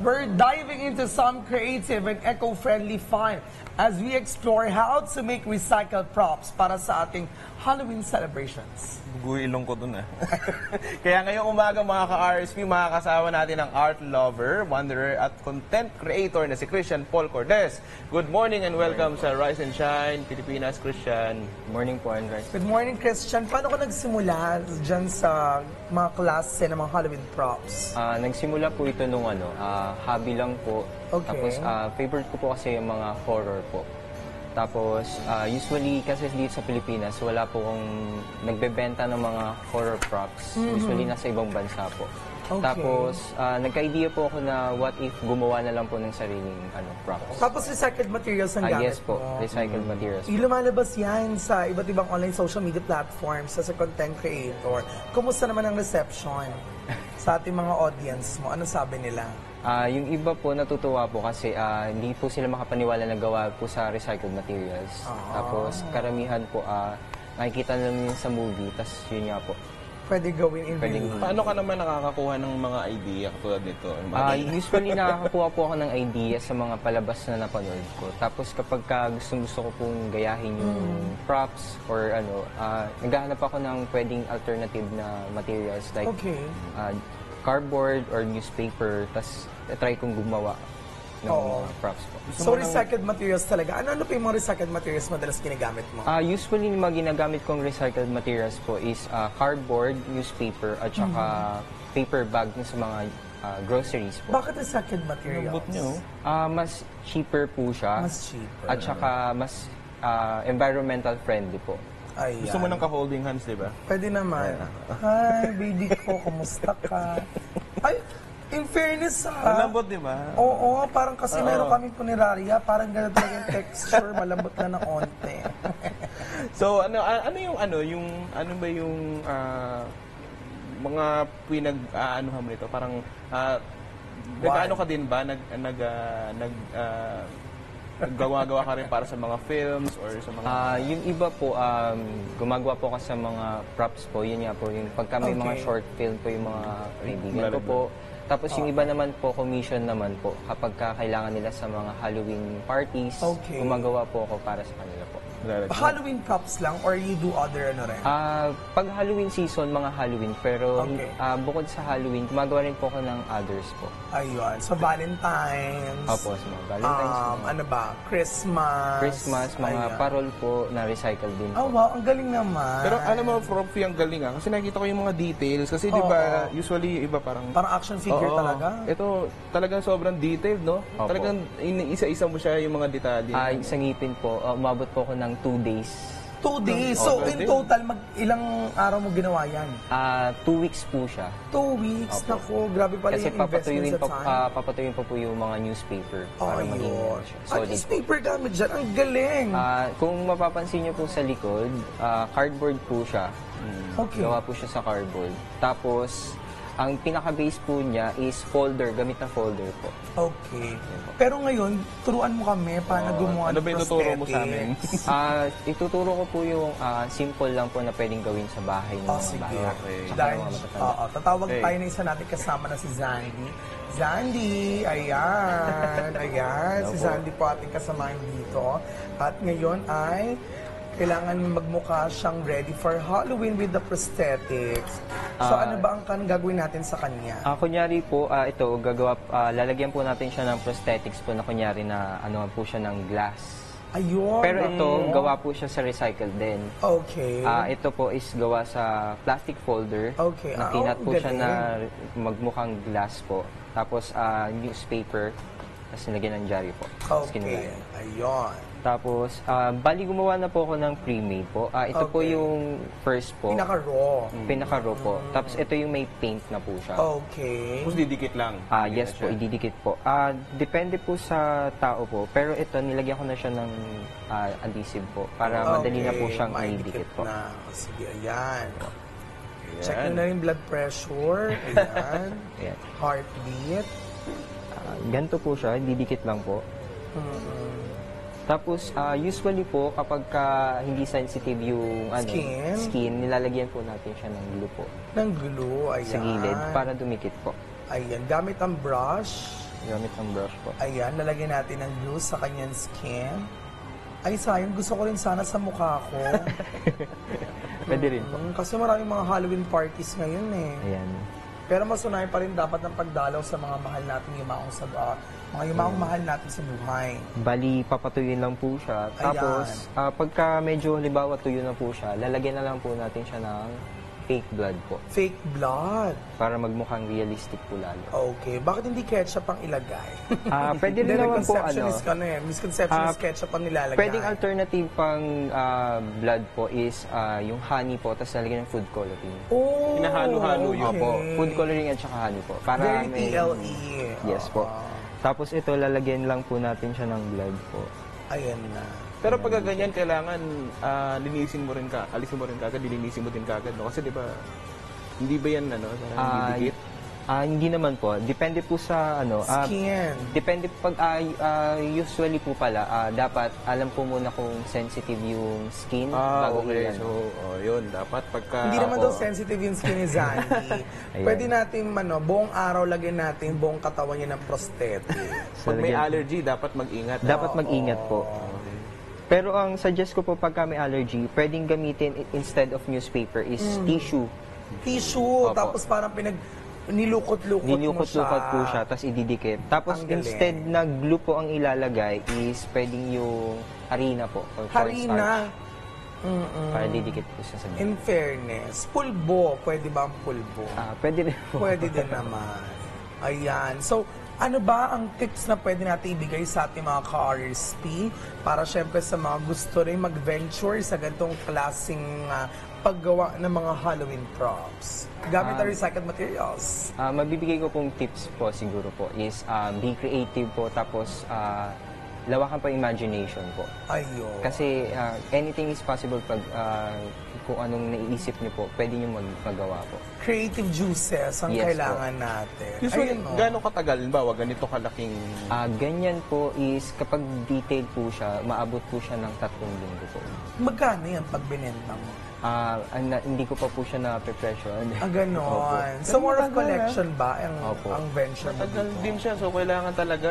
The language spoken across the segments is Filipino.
We're diving into some creative and eco-friendly fun as we explore how to make recycled props para sa ating Halloween celebrations. Bugoy ilong ko dun Kaya ngayong umaga mga ka-RSP, makakasama natin ang art lover, wanderer at content creator na si Christian Paul Cordes. Good morning and welcome sa Rise and Shine, Pilipinas, Christian. Good morning po, Andres. Good morning, Christian. Paano ka nagsimula dyan sa mga klase ng mga Halloween props? Nagsimula po ito nung hobby lang po. Okay. Tapos favorite ko po kasi yung mga horror po. Tapos usually kasi dito sa Pilipinas wala po kong nagbebenta ng mga horror props. Usually nasa ibang bansa po. Okay. Tapos nagka-idea po ako na what if gumawa na lang po ng sariling props. Tapos recycled materials ang gamit Yes po, mo. recycled materials. Lumalabas yan sa iba't ibang online social media platforms as a content creator. Kumusta naman ang reception sa ating mga audience mo? Ano sabi nila? Yung iba po natutuwa po kasi hindi po sila makapaniwala na gawa po sa recycled materials. Tapos karamihan po nakikita lang yun sa movie, tapos yun nga po. Pwede gawin in real. Paano ka naman nakakakuha ng mga idea tulad nito? Usually nakakakuha po ako ng idea sa mga palabas na napanood ko. Tapos kapag gusto ko pong gayahin yung props or naghahanap ako ng pwedeng alternative na materials like cardboard or newspaper, tas try kong gumawa ng mga props po. So recycled materials talaga. Ano pa yung mga recycled materials madalas ginagamit mo? Usually yung mga ginagamit kong recycled materials po is cardboard, newspaper, at saka paper bag sa mga groceries po. Bakit recycled materials? Lambot nyo. Mas cheaper po siya. Mas cheaper. At saka mas environmental friendly po. Ayan. Gusto mo ng ka-holding hands, di ba? Pwede naman. Hi, baby ko. Kamusta ka? Ay, in fairness Malambot, di ba? Oo, parang kasi meron kaming punerarya. Parang ganun talaga yung texture. Malambot na ng onte. So, ano ba yung mga pinag-aanuhan mo nito? Parang, nag-ano ka din ba? Gawa-gawa ka rin para sa mga films or sa mga... Yung iba po, gumagawa po kasi sa mga props po. Yun nga po, yung pagka may mga short film po yung mga kaibigan ko po. Tapos yung iba naman po, commission naman po. Kapag kailangan nila sa mga Halloween parties, gumagawa po ako para sa kanila po. Halloween props lang or you do other rin? Pag Halloween season, mga Halloween. Pero bukod sa Halloween, gumagawa rin po ako ng others po. Ayun. So Valentine's. Opo, sa mga Valentine's. Ano ba? Christmas. Mga parol po na recycle din po. Oh, wow. Ang galing naman. Pero alam mo, Profi, ang galing kasi nakikita ko yung mga details. Kasi di ba, usually iba parang action figure talaga? Ito, talagang sobrang detailed, no? Opo. Talagang isa-isa mo siya yung mga detalye. Sa ngipin po, umabot po ako ng 2 days. 2 days? So, in total, ilang araw mo ginawa yan? 2 weeks po siya. 2 weeks? Naku, grabe pala Kasi yung investment sa time. papatuyuin pa po yung mga newspaper para maging solid po. Newspaper gamit dyan? Ang galing! Kung mapapansin niyo po sa likod, cardboard po siya. Okay. Gawa po siya sa cardboard. Tapos, ang pinaka-base po niya is folder, gamit na folder po. Okay. Pero ngayon, turuan mo kami paano gumawa ng prosthetics. Ano ba yung tuturo mo sa amin? Ituturo ko po yung simple lang po na pwedeng gawin sa bahay ng mga Sige. bahay. Dahil, tatawag tayo na isa natin kasama na si Zandy. Zandy, ayan. Si Zandy po ating kasamahan dito. At ngayon ay kailangan magmukha siyang ready for Halloween with the prosthetics. So ano ba ang gagawin natin sa kanya? Kunyari po, ito, lalagyan po natin siya ng prosthetics po na kunyari na po siya ng glass. Ayun. Pero ito, gawa po siya sa recycled din. Okay. Ito po is gawa sa plastic folder. Okay. Na kinat po siya na magmukhang glass po. Tapos newspaper. Tapos nilagyan ng jari po. Okay. Ayun. Tapos, bali gumawa na po ako ng pre-made po. Ito po yung first po. Pinaka-raw. Pinaka-raw po. Tapos ito yung may paint na po siya. Okay. Tapos didikit lang. Yes po, ididikit po. Depende po sa tao po. Pero ito, nilagyan ko na siya ng adhesive po. Para madali na po siyang ididikit po. Na. Sige, ayan. Check nyo na rin blood pressure. Ayan. Ayan. Heartbeat. Ganito po siya, didikit lang po. Tapos, usually po, kapag hindi sensitive yung skin, nilalagyan po natin siya ng glue po. Ng glue, ayan. Sa gilid, para dumikit po. Ayan, gamit ang brush. gamit ng brush po. Ayan, lalagyan natin ng glue sa kanyang skin. Ay, sayang. Gusto ko rin sana sa mukha ko. Pwede rin po. Kasi maraming mga Halloween parties ngayon eh. Ayan. Pero masunayan pa rin dapat ng pagdalaw sa mga mahal natin yumaong sa mga yumaong mahal natin sa buhay. Bali, papatuyuin lang po siya. Tapos, pagka medyo halimbawa tuyo na po siya, lalagyan na lang po natin siya ng fake blood po. Fake blood. Para magmukhang realistic po lalo. Okay. Bakit hindi ketchup ang ilagay? Pwede rin naman po Misconception is ketchup ang nilalagay. Pwedeng alternative pang blood po is yung honey po, tapos lalagyan ng food coloring. Oh, Hinahalo-halo yun. Opo, food coloring at saka honey po. Para Very may- TLE. Yes po. Tapos ito, lalagyan lang po natin siya ng blood po. Ayan na. Pero pag ganyan, kailangan linisin mo rin alisin mo rin kagad, dilinisin mo din kagad, no? Kasi di ba, hindi ba yan, hindi dikit? Hindi naman po. Depende po sa Skin. depende pag usually po pala dapat alam po muna kung sensitive yung skin bago Okay. i-ano. So, yun, dapat pagka... Hindi naman Opo. daw sensitive yung skin ni Zandy. Ayan. Pwede natin, buong araw lagyan natin buong katawan niya ng prosthetic. Pag may Lalagyan- allergy, dapat mag-ingat. dapat mag-ingat po. Pero ang suggest ko po pagka may allergy, pwedeng gamitin instead of newspaper is tissue. Tissue, Opo. tapos parang nilukot-lukot mo siya. Nilukot-lukot po siya, tapos ididikit. Tapos Ang galing. instead na glue po ang ilalagay is pwedeng yung harina po or cornstarch. Harina. Para didikit po siya sa glue. In fairness, pulbo. Pwede ba ang pulbo? Pwede rin po. Pwede din naman. Ayan. So, ano ba ang tips na pwede natin ibigay sa ating mga ka-RSP para syempre sa mga gusto rin mag-venture sa ganitong klaseng paggawa ng mga Halloween props? Gamit ang recycled materials. Mabibigay ko pong tips po siguro po is be creative po tapos lawakan pa imagination po. Ayun. Kasi anything is possible pag kung anong naiisip niyo po, pwede niyo magawa po. Creative juices ang Yes, kailangan natin. Usually, Ayun, no? gano'ng katagal? Bawa, ganito kalaking... Ganyan po is kapag detailed po siya, maabot po siya ng 3 linggo po. Magkano yan pag binenta mo? Hindi ko pa po siya na-pressure. Ganon. So, more of collection ba Opo. ang venture mo Tagal dito? din siya, so kailangan talaga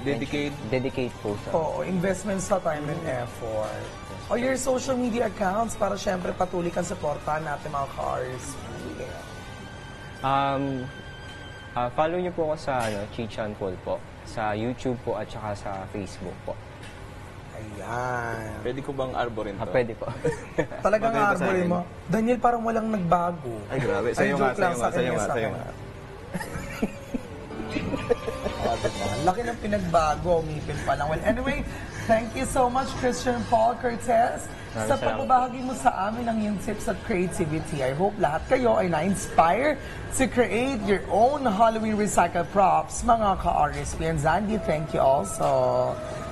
dedicate. Dedicate po siya. Oo, investment sa time and effort. O your social media accounts para syempre patuloy kang supportahan natin mga ka-RSP. Follow niyo po ako sa Chichan Paul po. Sa YouTube po at saka sa Facebook po. Ayan. Pwede ko bang arborin to? Pwede po. Talagang Maganda sa arborin akin. mo. Daniel, parang walang nagbago. Ay, grabe. Sa'yo nga, joke lang, sa'yo nga, sa akin sa'yo yan, nga, sa sa'yo akin. nga. Diba? Laki ng pinagbago, umipin pa lang. Well, anyway, thank you so much, Christian Paul Cortez, sa salamat. pagbabahagi mo sa amin ng iyong tips at creativity. I hope lahat kayo ay na-inspire to create your own Halloween recycled props, mga ka-RSP. And Zandy, thank you also.